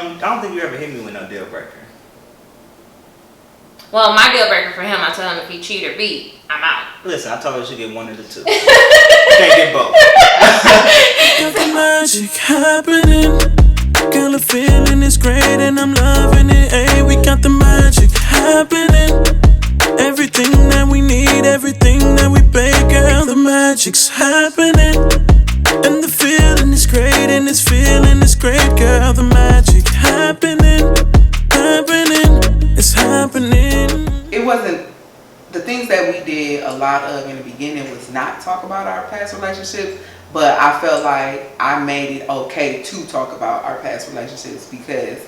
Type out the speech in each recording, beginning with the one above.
I don't think you ever hit me with no deal breaker. Well, my deal breaker for him, I tell him if he cheat or beat, I'm out. Listen, I told her she get one of the two. Can't get both. Got the magic happening. Girl, the feeling is great and I'm loving it. Hey, we got the magic happening. Everything that we need, everything that we beg, girl, the magic's happening. And the feeling is great and this feeling is great, girl, the magic happening. It's happening. It wasn't, the things that we did a lot of in the beginning was not talk about our past relationships, but I felt like I made it okay to talk about our past relationships because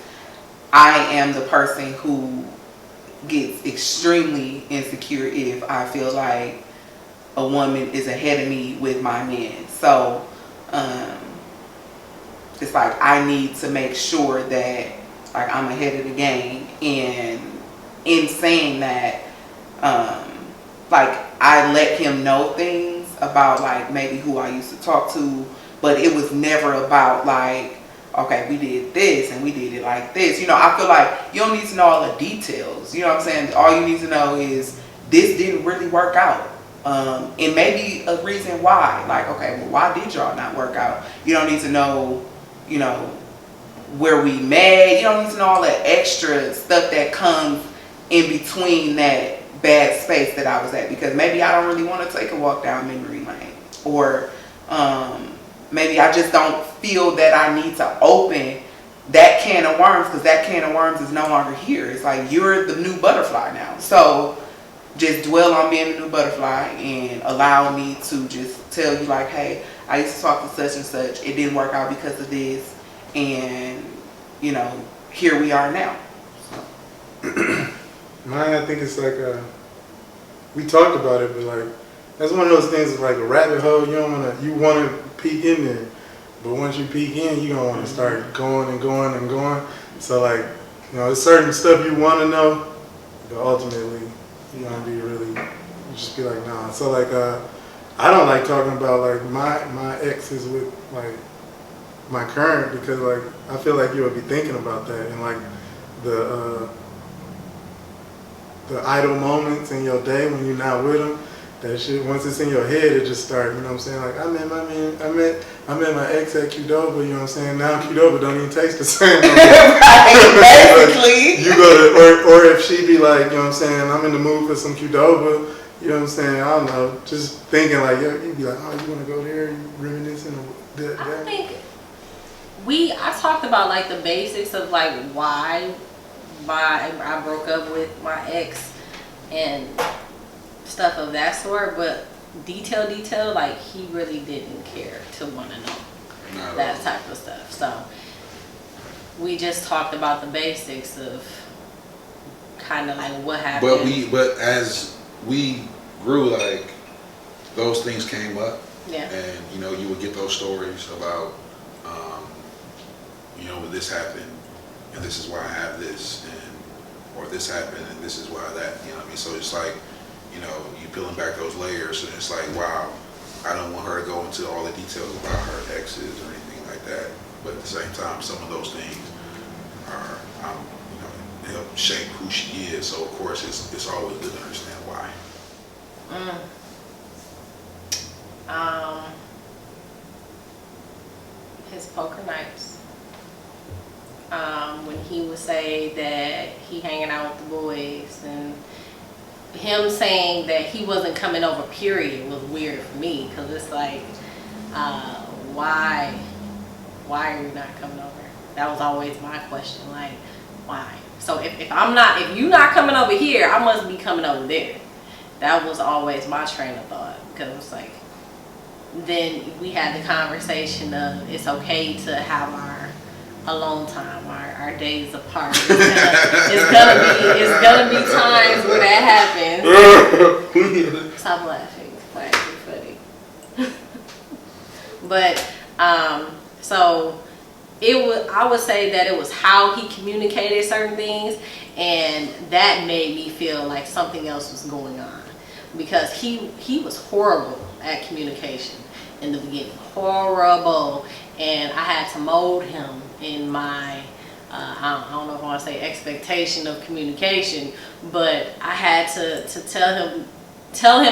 I am the person who gets extremely insecure if I feel like a woman is ahead of me with my men. So it's like I need to make sure that like I'm ahead of the game, and in saying that like I let him know things about like maybe who I used to talk to, but it was never about like, okay, we did this and we did it like this. You know, I feel like you don't need to know all the details. You know what I'm saying? All you need to know is this didn't really work out. And maybe a reason why. Like, okay, well, why did y'all not work out? You don't need to know, you know, where we met. You don't need to know all that extra stuff that comes in between that bad space that I was at, because maybe I don't really want to take a walk down memory lane, or maybe I just don't feel that I need to open that can of worms, because that can of worms is no longer here. It's like you're the new butterfly now. So just dwell on being the new butterfly and allow me to just tell you like, hey, I used to talk to such and such. It didn't work out because of this. And, you know, here we are now. So. Mine, I think it's like we talked about it, but like that's one of those things. It's like a rabbit hole. You want to peek in there, but once you peek in, you don't want to start going and going and going. So like, you know, there's certain stuff you want to know, but ultimately you want to be really, you just be like, nah. So like, I don't like talking about like my exes with like my current, because like I feel like you would be thinking about that, and like the idle moments in your day when you're not with them, that shit, once it's in your head, it just starts, you know what I'm saying? Like, I met my ex at Qdoba, you know what I'm saying? Now Qdoba don't even taste the same. Right, basically. You go to, or if she be like, you know what I'm saying, I'm in the mood for some Qdoba, you know what I'm saying? I don't know, just thinking like, you'd be like, oh, you want to go there? You reminiscing of that? I think I talked about like the basics of like why I broke up with my ex and stuff of that sort, but detail, like he really didn't care to want to know that type of stuff. So we just talked about the basics of kind of like what happened. But as we grew, like those things came up, yeah. And you know, you would get those stories about, you know, this happened, and this is why I have this, or this happened, and this is why that, you know what I mean? So it's like, you know, you peeling back those layers, and it's like, wow, I don't want her to go into all the details about her exes or anything like that. But at the same time, some of those things are, you know, they help shape who she is. So of course, it's always good to understand why. His poker nights. When he would say that he hanging out with the boys, and him saying that he wasn't coming over period was weird for me, because it's like, why are you not coming over? That was always my question, like, why? So if you're not coming over here, I must be coming over there. That was always my train of thought, because it's like, then we had the conversation of it's okay to have our alone time, our days apart. It's gonna be times where that happens. Stop laughing. It's actually funny. But so I would say that it was how he communicated certain things, and that made me feel like something else was going on, because he was horrible at communication in the beginning, horrible, and I had to mold him in my I don't know if I want to say expectation of communication, but I had to tell him,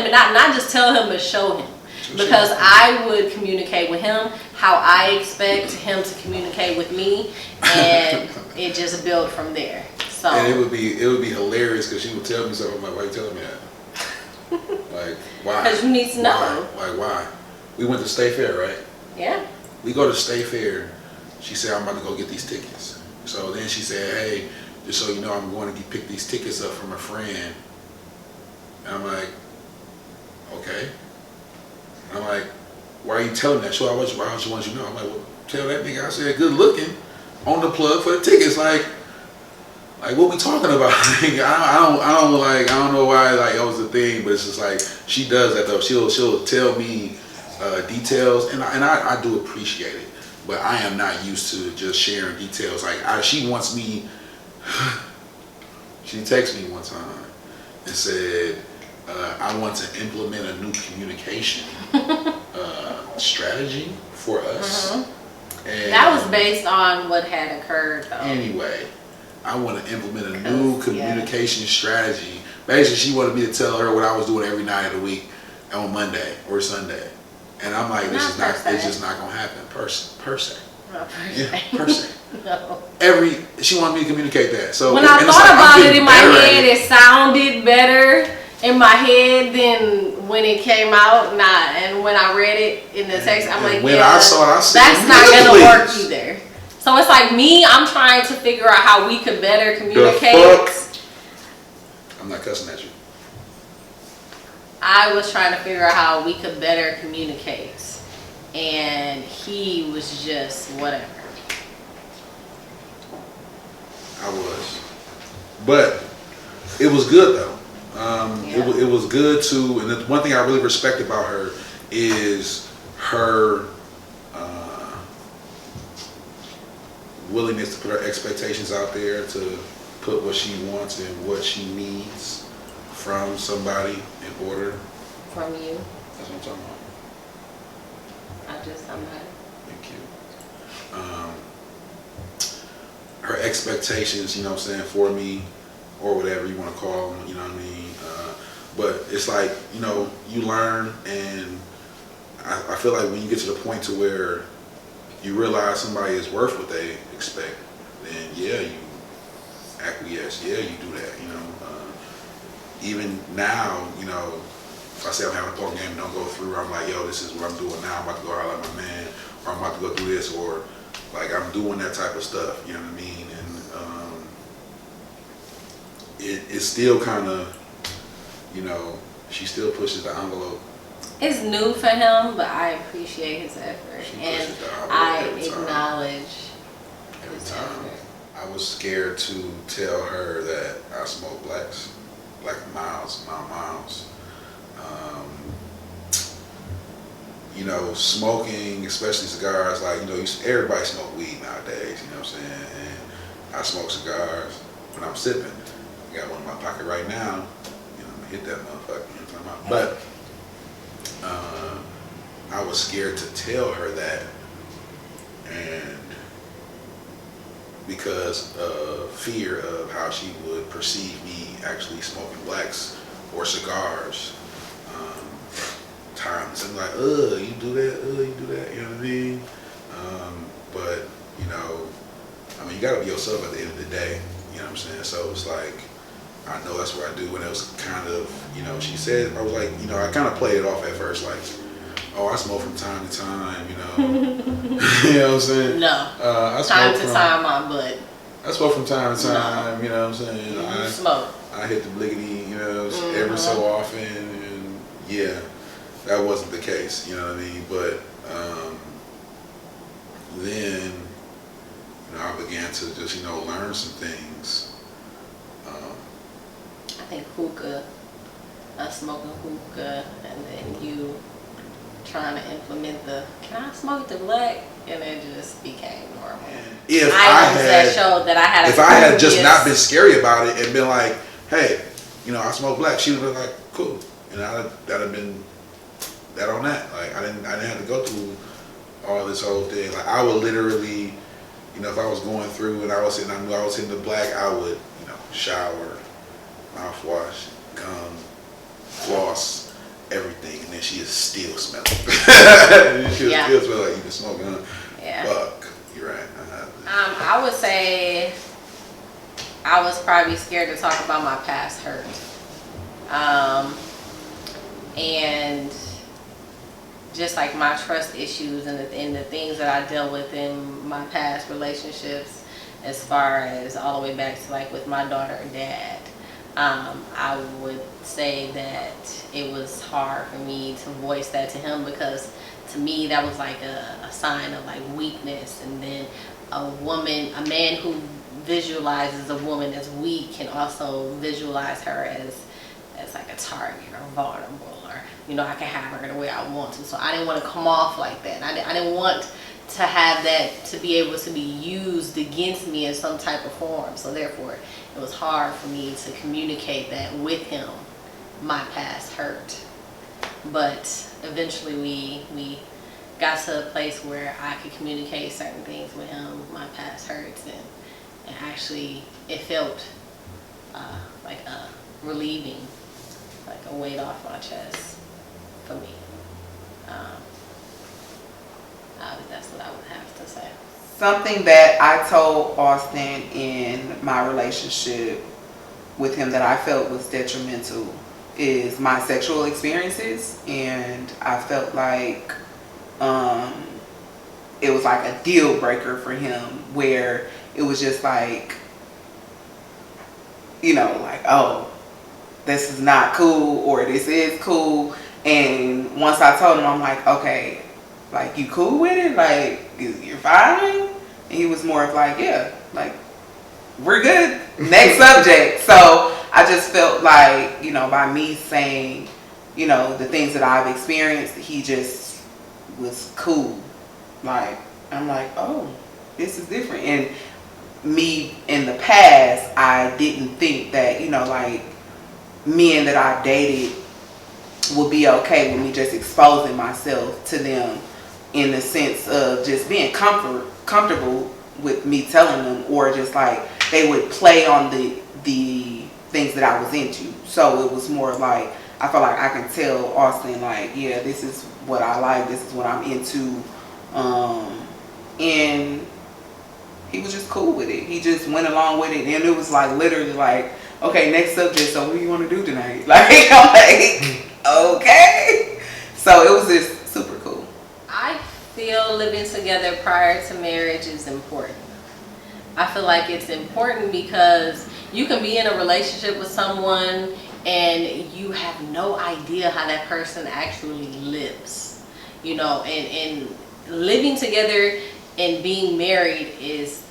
and not just tell him, but show him. Because I would communicate with him how I expect him to communicate with me, and it just built from there. So, and it would be hilarious because she would tell me something. I'm like, why are you telling me that? Like, why? Because you need to know. Like, why? We went to State Fair, right? Yeah. We go to State Fair. She said, I'm about to go get these tickets. So then she said, hey, just so you know, I'm going to pick these tickets up from a friend. And I'm like, okay. And I'm like, why are you telling that? So why don't you want you to know? I'm like, well, tell that nigga I said good looking on the plug for the tickets. Like what we talking about? I don't know why like that was the thing, but it's just like she does that though. She'll tell me details, and I do appreciate it. But I am not used to just sharing details. Like she wants me. She texted me one time and said, I want to implement a new communication strategy for us. And that was based on what had occurred, though. Anyway, I want to implement a new communication strategy. Basically, she wanted me to tell her what I was doing every night of the week on Monday or Sunday. And I'm like, it's just not going to happen per se. Yeah, per se. No. She wanted me to communicate that. So when I thought about it in my head, it sounded better in my head than when it came out. And when I read it in the text, I'm like, when I saw it, I said, that's not gonna work either. So it's like me, I'm trying to figure out how we could better communicate. I'm not cussing at you. I was trying to figure out how we could better communicate, and he was just whatever. I was, but it was good though. It was good too, and the one thing I really respect about her is her willingness to put her expectations out there, to put what she wants and what she needs from somebody in order. From you. That's what I'm talking about. Somebody. Thank you. Her expectations, you know what I'm saying, for me, or whatever you want to call them, you know what I mean? But it's like, you know, you learn, and I feel like when you get to the point to where you realize somebody is worth what they expect, then yeah, you acquiesce, yeah, you do that, you know. Even now, you know, if I say I'm having a thought game and don't go through, I'm like, yo, this is what I'm doing now, I'm about to go out like my man, or I'm about to go do this, or like I'm doing that type of stuff, you know what I mean? And it's still kind of, you know, she still pushes the envelope. It's new for him, but I appreciate his effort, and I acknowledge his effort. I was scared to tell her that I smoke blacks, like miles. You know, smoking, especially cigars, like, you know, everybody smoke weed nowadays, you know what I'm saying? And I smoke cigars when I'm sipping. I got one in my pocket right now, you know, I'm gonna hit that motherfucker, you know what I'm talking about? But I was scared to tell her that, and because of fear of how she would perceive me actually smoking blacks or cigars. Times I'm like, you do that, you know what I mean? But, you know, I mean, you gotta be yourself at the end of the day, you know what I'm saying? So it's like, I know that's what I do, and it was kind of, you know, she said, I was like, you know, I kind of played it off at first, like, oh, I smoke from time to time, you know. You know what I'm saying? No. I time to time, my butt. I smoke from time to time, you know what I'm saying? You smoke. I hit the blickety, you know, every so often, and yeah, that wasn't the case, you know what I mean? But then, you know, I began to just, you know, learn some things. I think hookah, smoking hookah, and then you trying to implement can I smoke the black? And it just became normal. If I had just not been scary about it and been like, hey, you know, I smoke black, she would have been like, cool. And that'd have been that on that. Like I didn't have to go through all this whole thing. Like I would literally you know, if I was going through and I knew I was hitting the black, I would, you know, shower, mouthwash, gum, floss, everything, and then she is still smelling. She Yeah. still smell like you can smoke, huh? Yeah. Fuck, you're right. I would say I was probably scared to talk about my past hurt. And just like my trust issues and the things that I dealt with in my past relationships, as far as all the way back to like with my daughter and dad, I would say that it was hard for me to voice that to him, because to me that was like a sign of like weakness. And then a man who visualizes a woman as weak can also visualize her as like a target or vulnerable, or, you know, I can have her the way I want to. So I didn't want to come off like that. I didn't want to have that to be able to be used against me in some type of form. So therefore it was hard for me to communicate that with him, my past hurt. But eventually we got to a place where I could communicate certain things with him, my past hurts, and actually it felt like a relieving, like a weight off my chest for me. That's what I would have to say. Something that I told Austin in my relationship with him that I felt was detrimental is my sexual experiences, and I felt like it was like a deal breaker for him, where it was just like, you know, like, oh, this is not cool, or this is cool. And once I told him, I'm like, okay, like, you cool with it? Like, you're fine? And he was more of like, yeah, like, we're good. Next subject. So I just felt like, you know, by me saying, you know, the things that I've experienced, he just was cool. Like, I'm like, oh, this is different. And me in the past, I didn't think that, you know, like, men that I dated would be okay with me just exposing myself to them, in the sense of just being comfortable with me telling them, or just like they would play on the things that I was into. So it was more like, I felt like I can tell Austin, like, yeah, this is what I like, this is what I'm into, and he was just cool with it. He just went along with it, and it was like literally like, okay, next subject, so what do you want to do tonight? Like, I'm like, okay. So it was just super cool. I feel living together prior to marriage is important. I feel like it's important because you can be in a relationship with someone and you have no idea how that person actually lives. You know, and living together and being married is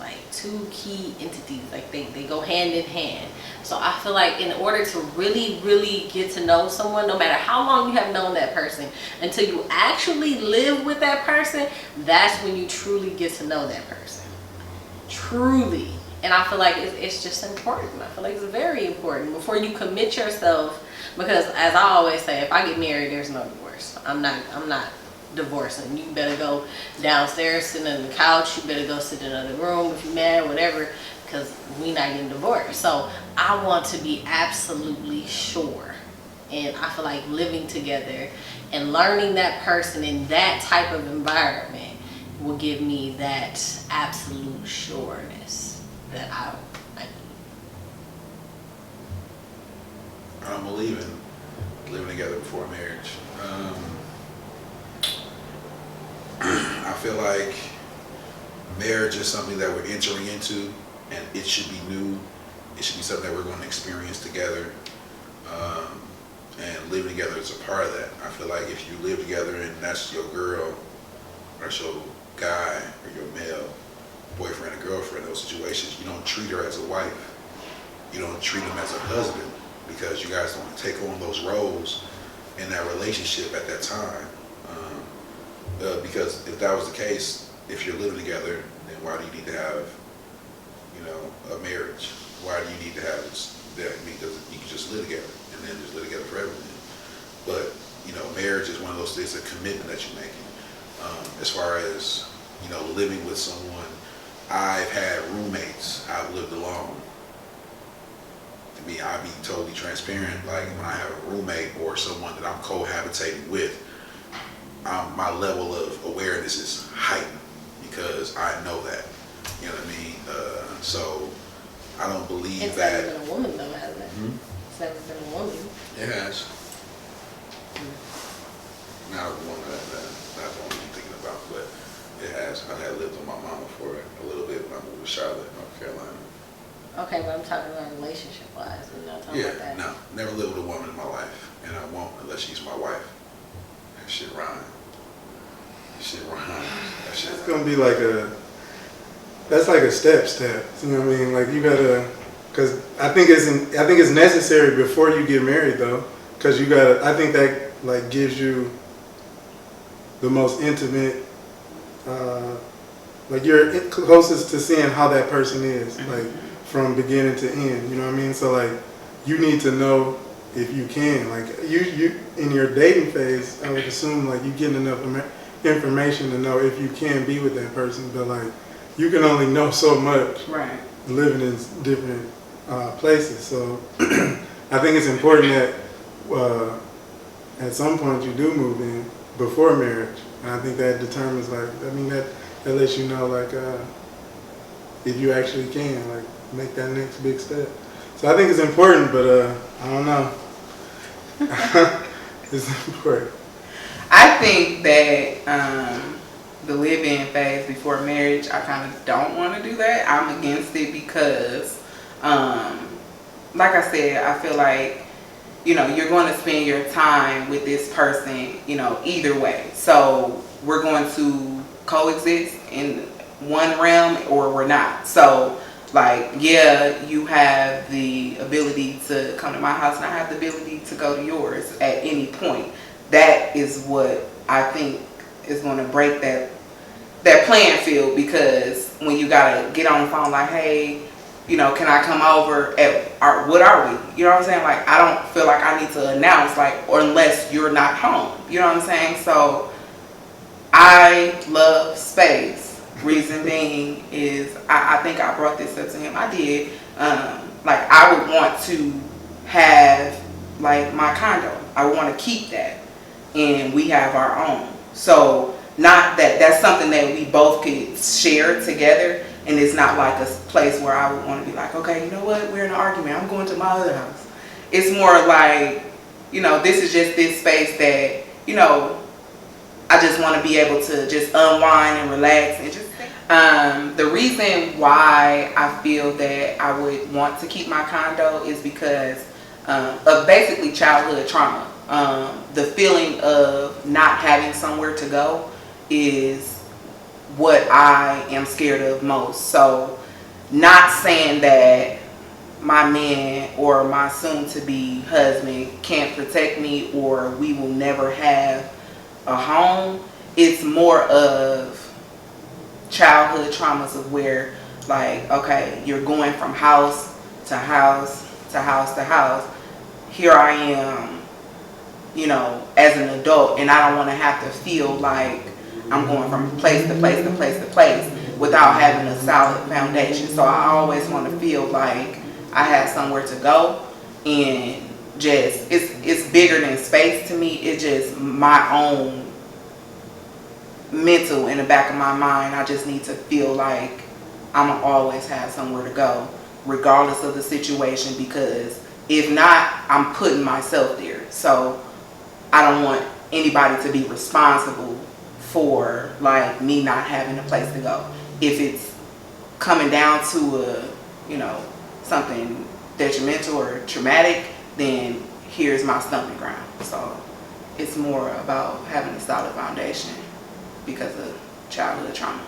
like two key entities. Like they go hand in hand. So I feel like in order to really, really get to know someone, no matter how long you have known that person, until you actually live with that person, that's when you truly get to know that person. Truly. And I feel like it's just important. I feel like it's very important before you commit yourself, because as I always say, if I get married, there's no divorce. I'm not divorcing. You better go downstairs, sit on the couch. You better go sit in another room if you're mad, whatever, because we not getting divorced. So I want to be absolutely sure. And I feel like living together and learning that person in that type of environment will give me that absolute sureness that I need. I don't believe in living together before marriage. I feel like marriage is something that we're entering into, and it should be new. It should be something that we're going to experience together. And living together is a part of that. I feel like if you live together and that's your girl, or that's your guy, or your male boyfriend or girlfriend, those situations, you don't treat her as a wife. You don't treat him as a husband, because you guys don't take on those roles in that relationship at that time. Because if that was the case, if you're living together, then why do you need to have, you know, a marriage? Why do you need to have that? Because you can just live together and then just live together forever. But, you know, marriage is one of those things, a commitment that you're making. As far as, you know, living with someone I've had roommates. I've lived alone. To me, I'll be totally transparent. Like when I have a roommate or someone that I'm cohabitating with, my level of awareness is heightened because I know that. You know what I mean? So I don't believe it's that. It's never been a woman though, hasn't it? It's never been a woman. It has. Not the one not the one I'm thinking about, but it has. I had lived with my mama for a little bit when I moved to Charlotte, North Carolina. Okay, but I'm talking about relationship wise. I'm not talking about that. No, never lived with a woman in my life, and I won't unless she's my wife. That shit rhyme. It's gonna be like that's like a step. You know what I mean? Like you gotta, cause I think it's necessary before you get married though, cause you gotta. I think that like gives you the most intimate, like you're closest to seeing how that person is, like from beginning to end. You know what I mean? So like you need to know if you can. Like you in your dating phase, I would assume like you getting enough information to know if you can be with that person, but like you can only know so much Right. living in different places. So I think it's important that at some point you do move in before marriage, and I think that determines that lets you know like if you actually can like make that next big step. So I think it's important, but I don't know. It's important. I think that the live-in phase before marriage, I kind of don't want to do that. I'm against it because, like I said, I feel like, you're going to spend your time with this person, either way. So we're going to coexist in one realm or we're not. So, like, yeah, you have the ability to come to my house and I have the ability to go to yours at any point. That is what I think is going to break that playing field, because when you got to get on the phone like, hey, can I come over what are we? You know what I'm saying? Like, I don't feel like I need to announce, like, or unless you're not home. You know what I'm saying? So I love space. Reason being is, I think I brought this up to him. I did. Like, I would want to have, like, my condo. I would want to keep that. And we have our own. So, not that that's something that we both could share together. And it's not like a place where I would want to be like, okay, you know what? We're in an argument. I'm going to my other house. It's more like, this is just this space that, I just want to be able to just unwind and relax and just think. The reason why I feel that I would want to keep my condo is because of basically childhood trauma. The feeling of not having somewhere to go is what I am scared of most. So, not saying that my man or my soon-to-be husband can't protect me or we will never have a home. It's more of childhood traumas of where, like, okay, you're going from house to house to house to house. Here I am, as an adult, and I don't want to have to feel like I'm going from place to place to place to place without having a solid foundation. So I always want to feel like I have somewhere to go, and just it's bigger than space to me. It's just my own mental in the back of my mind. I just need to feel like I'm gonna always have somewhere to go, regardless of the situation, because if not, I'm putting myself there. So I don't want anybody to be responsible for, like, me not having a place to go. If it's coming down to something detrimental or traumatic, then here's my stomping ground. So it's more about having a solid foundation because of childhood trauma.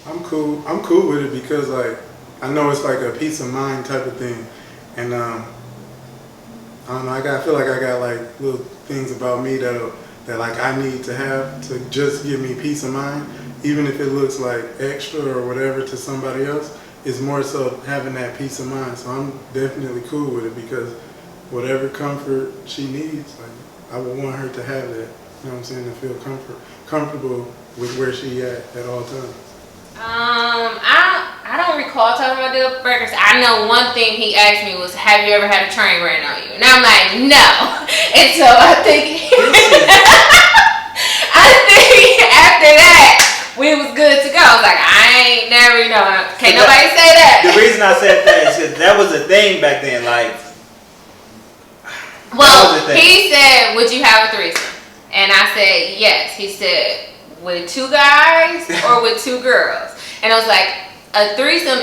I'm cool with it because, like, I know it's like a peace of mind type of thing, and I don't know. I feel like I got like little things about me that like I need to have to just give me peace of mind, even if it looks like extra or whatever to somebody else. It's more so having that peace of mind. So I'm definitely cool with it because whatever comfort she needs, like, I would want her to have that. You know what I'm saying? To feel comfortable with where she at all times. don't recall talking about deal breakers. I know one thing he asked me was, "Have you ever had a train ran on you?" And I'm like, "No." And so I think after that we was good to go. I was like, I ain't never, can't nobody say that. The reason I said that is because that was a thing back then. Like, well, he said, "Would you have a threesome?" And I said, "Yes." He said, "With 2 guys or with 2 girls?" And I was like, a threesome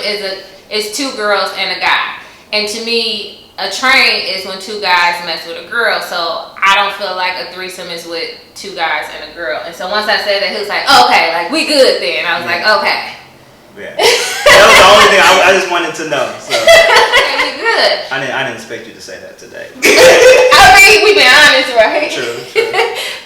is 2 girls and a guy. And to me, a train is when 2 guys mess with a girl. So I don't feel like a threesome is with 2 guys and a girl. And so once I said that, he was like, "Okay, like we good then." I was like, "Okay." Yeah. That was the only thing I just wanted to know. So. Okay, we good. I didn't expect you to say that today. I mean, we've been honest, right? True.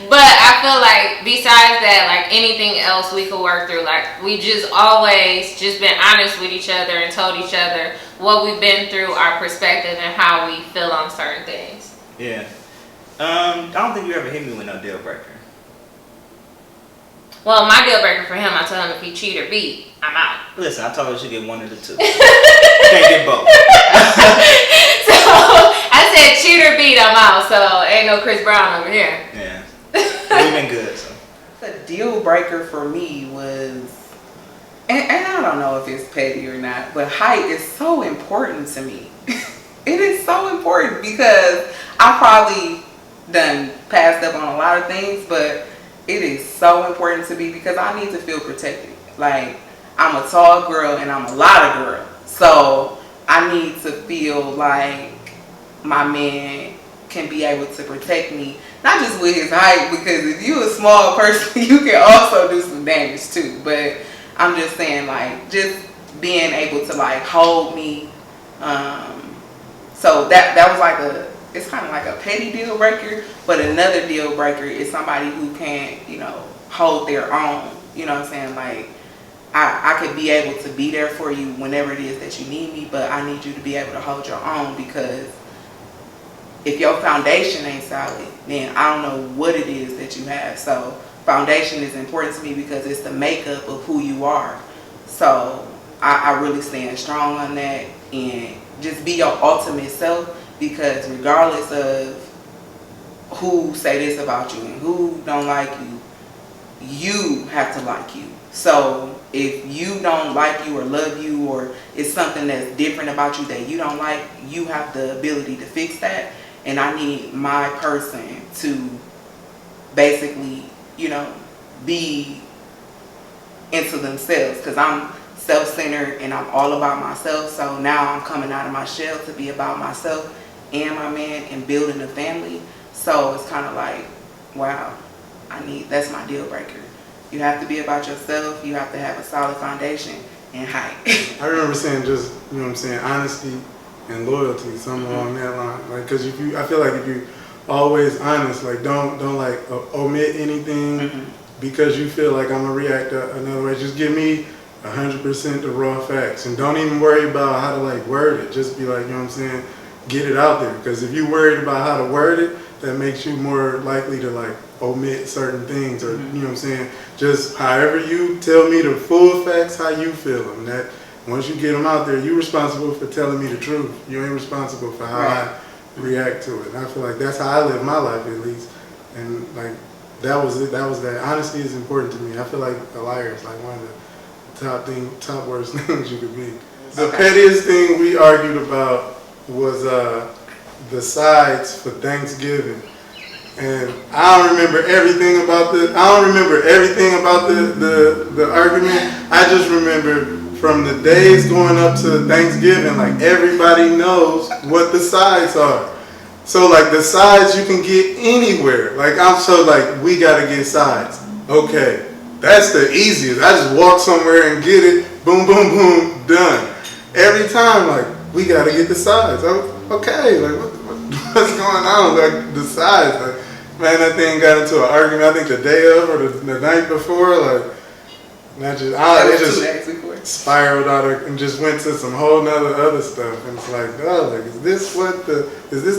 But I feel like besides that, like anything else we could work through. Like we just always just been honest with each other and told each other what we've been through, our perspective, and how we feel on certain things. Yeah. I don't think you ever hit me with no deal breaker. Well, my deal breaker for him, I tell him if he cheat or beat, I'm out. Listen, I told her she get one of the 2. Can't get both. So I said cheat or beat, I'm out. So ain't no Chris Brown over here. Yeah. We've been good, so. The deal breaker for me was, and I don't know if it's petty or not, but height is so important to me. It is so important because I probably done passed up on a lot of things, but it is so important to me because I need to feel protected. Like, I'm a tall girl and I'm a lot of girl. So I need to feel like my man can be able to protect me, not just with his height, because if you're a small person, you can also do some damage too. But I'm just saying, like, just being able to like hold me. So that was like it's kind of like a petty deal breaker, but another deal breaker is somebody who can't, hold their own. You know what I'm saying? Like, I could be able to be there for you whenever it is that you need me, but I need you to be able to hold your own, because if your foundation ain't solid, then I don't know what it is that you have. So foundation is important to me because it's the makeup of who you are. So I really stand strong on that, and just be your ultimate self, because regardless of who say this about you and who don't like you, you have to like you. So if you don't like you or love you, or it's something that's different about you that you don't like, you have the ability to fix that. And I need my person to basically, be into themselves, because I'm self-centered and I'm all about myself. So now I'm coming out of my shell to be about myself and my man and building a family. So it's kind of like, wow, that's my deal breaker. You have to be about yourself. You have to have a solid foundation and height. I remember saying just, honesty and loyalty, something along that line. Like, because I feel like if you always honest, like don't like omit anything because you feel like I'm gonna react another way. Just give me 100% the raw facts, and don't even worry about how to like word it. Just be like, get it out there. Because if you're worried about how to word it, that makes you more likely to like omit certain things, or just however you tell me the full facts, how you feel them. That once you get them out there, you're responsible for telling me the truth. You ain't responsible for how I react to it. And I feel like that's how I live my life, at least. And like that was it. That was that. Honesty is important to me. I feel like a liar is like one of the top worst things you could be. The pettiest thing we argued about was the sides for Thanksgiving. And I don't remember everything about the argument. I just remember from the days going up to Thanksgiving, like everybody knows what the sides are. So like the sides you can get anywhere. Like we gotta get sides. Okay, that's the easiest. I just walk somewhere and get it. Boom, boom, boom, done. Every time, like, we gotta get the sides. Okay, like what's going on? Like the sides, like. Man, that thing got into an argument, I think the day of or the night before, like, it just spiraled out and just went to some whole nother other stuff. And it's like, is this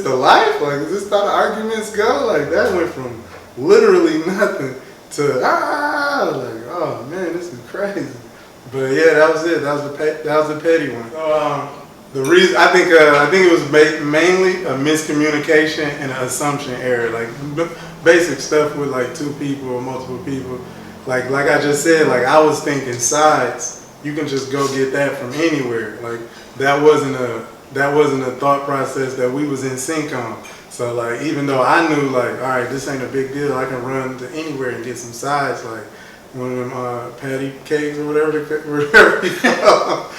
the life? Like, is this how the arguments go? Like, that went from literally nothing to, like, oh man, this is crazy. But yeah, that was it. That was the petty one. So, the reason I think it was mainly a miscommunication and an assumption error, like basic stuff with like two people or multiple people. Like I just said, like I was thinking sides. You can just go get that from anywhere. Like that wasn't a thought process that we was in sync on. So like even though I knew like, all right, this ain't a big deal, I can run to anywhere and get some sides, like one of them patty cakes or whatever you call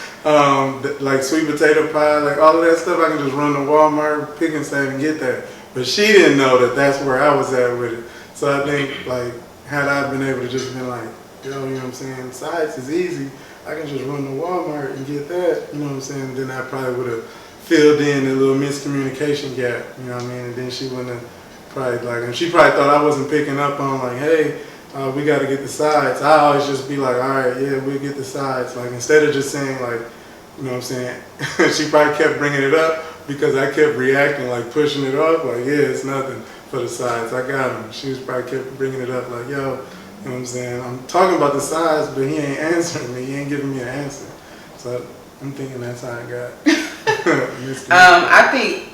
like sweet potato pie, like all of that stuff. I can just run to Walmart, pick and save and get that. But she didn't know that that's where I was at with it. So I think like had I been able to just been like, yo, you know what I'm saying, sides is easy. I can just run to Walmart and get that, you know what I'm saying? Then I probably would have filled in a little miscommunication gap, you know what I mean? And then she wouldn't have probably like, and she probably thought I wasn't picking up on like, hey, we got to get the sides. I always just be like, all right, yeah, we'll get the sides. Like instead of just saying like, you know what I'm saying? She probably kept bringing it up because I kept reacting, like pushing it off. Like, yeah, it's nothing for the sides. I got them. She was probably kept bringing it up like, yo, you know what I'm saying? I'm talking about the sides, but he ain't answering me. He ain't giving me an answer. So I'm thinking that's how I got I think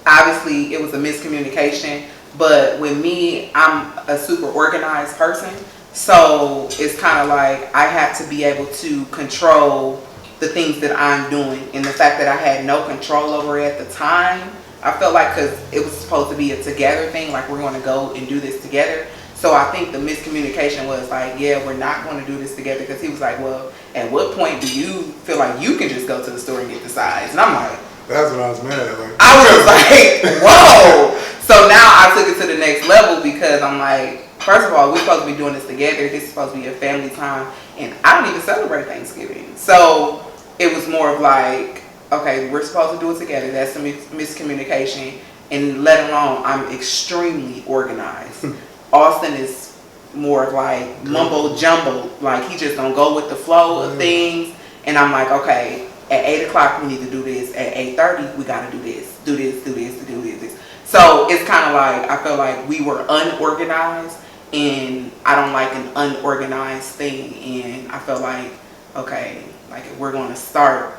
obviously it was a miscommunication, but with me, I'm a super organized person. So it's kind of like I have to be able to control the things that I'm doing, and the fact that I had no control over it at the time, I felt like, because it was supposed to be a together thing, like we're going to go and do this together. So I think the miscommunication was like, yeah, we're not going to do this together, because he was like, well, at what point do you feel like you can just go to the store and get the size? And I'm like, that's what I was mad at. Like, I was like, whoa. So now I took it to the next level, because I'm like, first of all, we're supposed to be doing this together. This is supposed to be a family time, and I don't even celebrate Thanksgiving. So it was more of like, okay, we're supposed to do it together. That's some miscommunication. And let alone, I'm extremely organized. Austin is more of like mumbo jumbo. Like he just don't go with the flow of things. And I'm like, okay, at 8 o'clock we need to do this. At 8:30 we got to do this. Do this, do this, do this. So it's kind of like, I feel like we were unorganized, and I don't like an unorganized thing. And I feel like, okay, like if we're going to start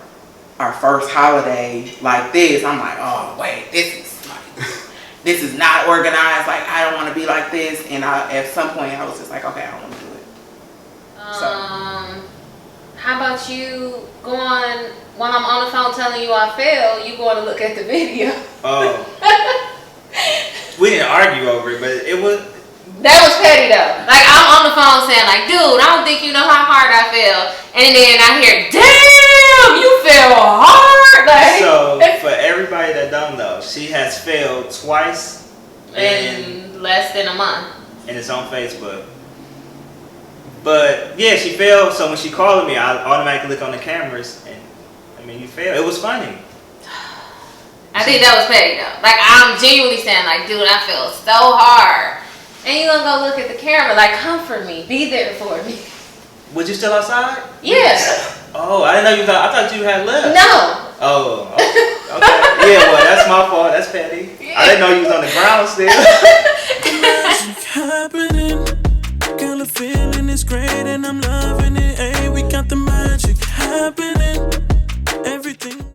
our first holiday like this, I'm like, oh wait, this is not organized. Like I don't want to be like this. And at some point I was just like, okay, I don't want to do it. How about you going, while I'm on the phone telling you I failed, you going to look at the video? Oh. We didn't argue over it, but it was. That was petty though. Like I'm on the phone saying like, dude, I don't think you know how hard I fell. And then I hear, damn, you fell hard. Like, so for everybody that don't know, she has failed twice in less than a month. And it's on Facebook. But yeah, she failed. So when she called me, I automatically look on the cameras, and I mean, you failed. It was funny. I think that was petty though. Like I'm genuinely saying like, dude, I feel so hard. And you gonna go look at the camera, like, comfort me, be there for me. Was you still outside? Yeah. Oh, I didn't know you thought. I thought you had left. No. Oh, okay. Yeah, well, that's my fault. That's petty. Yeah. I didn't know you was on the ground still. Magic happening, girl, the feeling is great and I'm loving it. Hey, we got the magic happening. Everything.